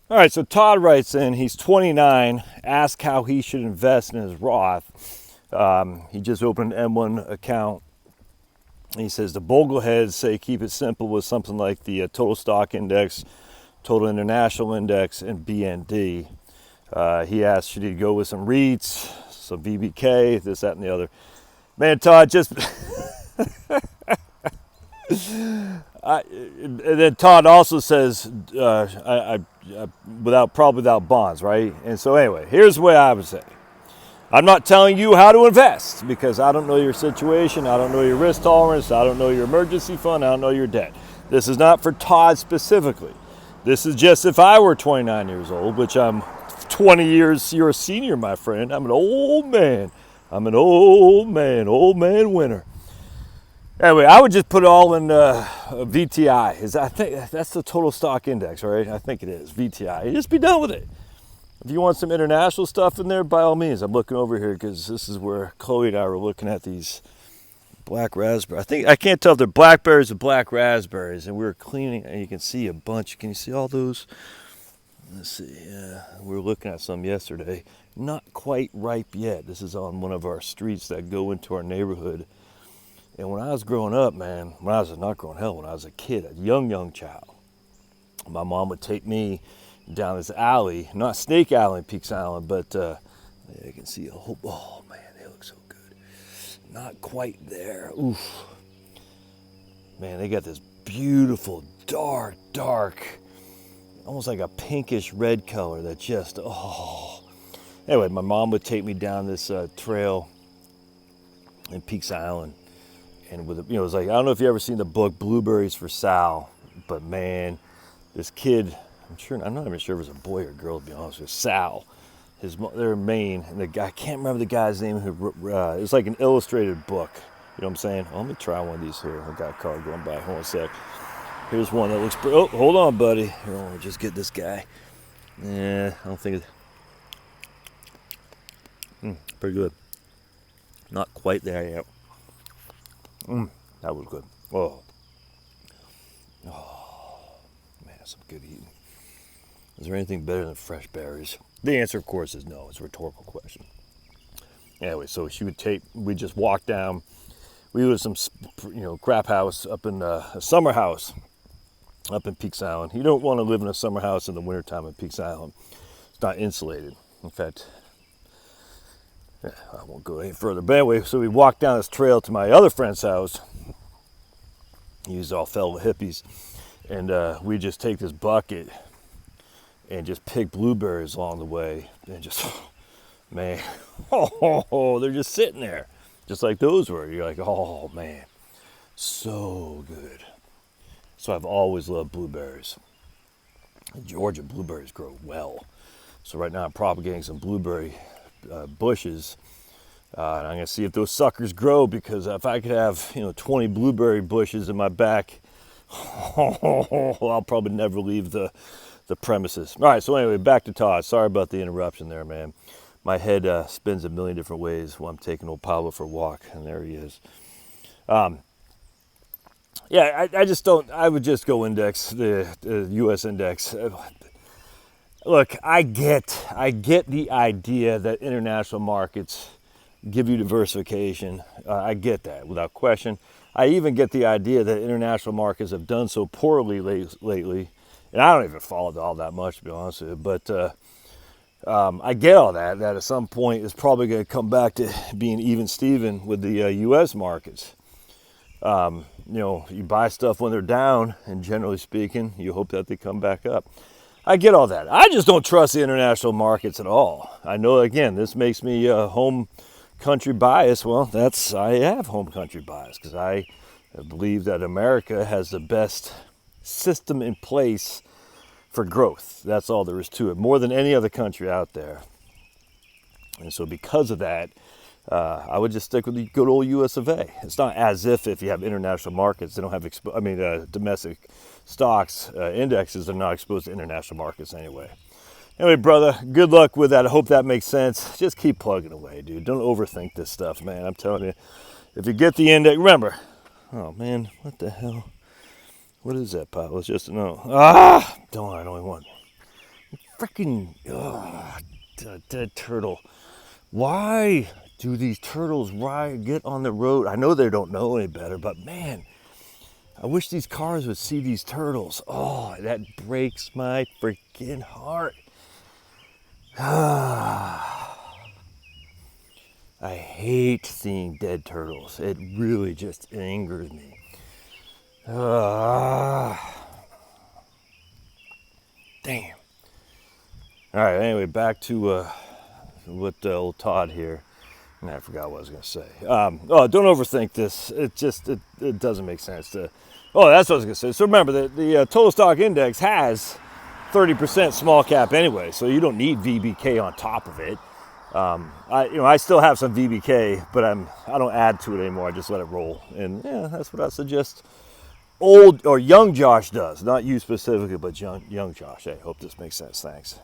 All right, so Todd writes in, he's 29, asked how he should invest in his Roth. He just opened an M1 account. He says the Bogleheads say keep it simple with something like the total stock index, total international index, and BND. He asked, should he go with some REITs, some VBK, this, that, and the other. Man, Todd, just... and then Todd also says, without bonds, right? And so anyway, here's the way I would say. I'm not telling you how to invest because I don't know your situation. I don't know your risk tolerance. I don't know your emergency fund. I don't know your debt. This is not for Todd specifically. This is just if I were 29 years old, which I'm 20 years, you're a senior, my friend. I'm an old man. I'm an old man winner. Anyway, I would just put it all in VTI. I think that's the total stock index, right? I think it is, VTI. Just be done with it. If you want some international stuff in there, by all means. I'm looking over here because this is where Chloe and I were looking at these black raspberries. I can't tell if they're blackberries or black raspberries. And we were cleaning, and you can see a bunch. Can you see all those? Let's see. We were looking at some yesterday. Not quite ripe yet. This is on one of our streets that go into our neighborhood. And when I was growing up, man, when I was a kid, a young child, my mom would take me down this alley, not Snake Alley in Peaks Island, but you can see a whole, oh man, they look so good. Not quite there, oof. Man, they got this beautiful, dark, almost like a pinkish red color that just, oh. Anyway, my mom would take me down this trail in Peaks Island. And with, it was like, I don't know if you ever seen the book Blueberries for Sal, but man, this kid, I'm not even sure if it was a boy or girl, to be honest with you. Sal, their Maine, and the guy, I can't remember the guy's name. It's like an illustrated book. You know what I'm saying? Let me try one of these here. I got a car going by. Hold on a sec. Here's one that looks. Oh, hold on, buddy. Here, let me just get this guy. Yeah, I don't think it's pretty good. Not quite there yet. That was good. Oh, man, some good eating. Is there anything better than fresh berries? The answer, of course, is no. It's a rhetorical question. Anyway, so we just walked down. We were some, crap house up in a summer house up in Peaks Island. You don't want to live in a summer house in the wintertime in Peaks Island. It's not insulated. In fact, I won't go any further. But anyway, so we walked down this trail to my other friend's house. He's all fellow hippies. And we just take this bucket and just pick blueberries along the way. And just, man, they're just sitting there. Just like those were. You're like, oh, man, so good. So I've always loved blueberries. In Georgia, blueberries grow well. So right now I'm propagating some blueberry bushes. And I'm going to see if those suckers grow, because if I could have, 20 blueberry bushes in my back, I'll probably never leave the premises. All right, so anyway, back to Todd. Sorry about the interruption there, man. My head spins a million different ways while I'm taking old Pablo for a walk, and there he is. I just don't, I would just go index, the U.S. index. Look, I get the idea that international markets give you diversification. I get that without question. I even get the idea that international markets have done so poorly lately, and I don't even follow all that much, to be honest with you, but I get all that at some point it's probably going to come back to being even Steven with the U.S. markets. You buy stuff when they're down, and generally speaking, you hope that they come back up. I get all that. I just don't trust the international markets at all. I know, again, this makes me home country bias. Well, I have home country bias because I believe that America has the best system in place for growth. That's all there is to it, more than any other country out there. And so because of that, I would just stick with the good old US of A. It's not as if you have international markets, they don't have, domestic stocks, indexes are not exposed to international markets anyway. Anyway, brother, good luck with that. I hope that makes sense. Just keep plugging away, dude. Don't overthink this stuff, man. I'm telling you, if you get the index, remember, oh man, what the hell? What is that, Pop? It's just, no. I don't even want. Freaking dead turtle. Why do these turtles get on the road? I know they don't know any better, but man, I wish these cars would see these turtles. Oh, that breaks my freaking heart. I hate seeing dead turtles. It really just angers me. Damn. All right, anyway, back to what old Todd here. I forgot what I was going to say. Don't overthink this. It doesn't make sense to. Oh, that's what I was going to say. So remember that the total stock index has 30% small cap anyway, so you don't need VBK on top of it. I still have some VBK, but I don't add to it anymore. I just let it roll, and yeah, that's what I suggest. Old or young Josh does, not you specifically, but young Josh. Hey, hope this makes sense. Thanks.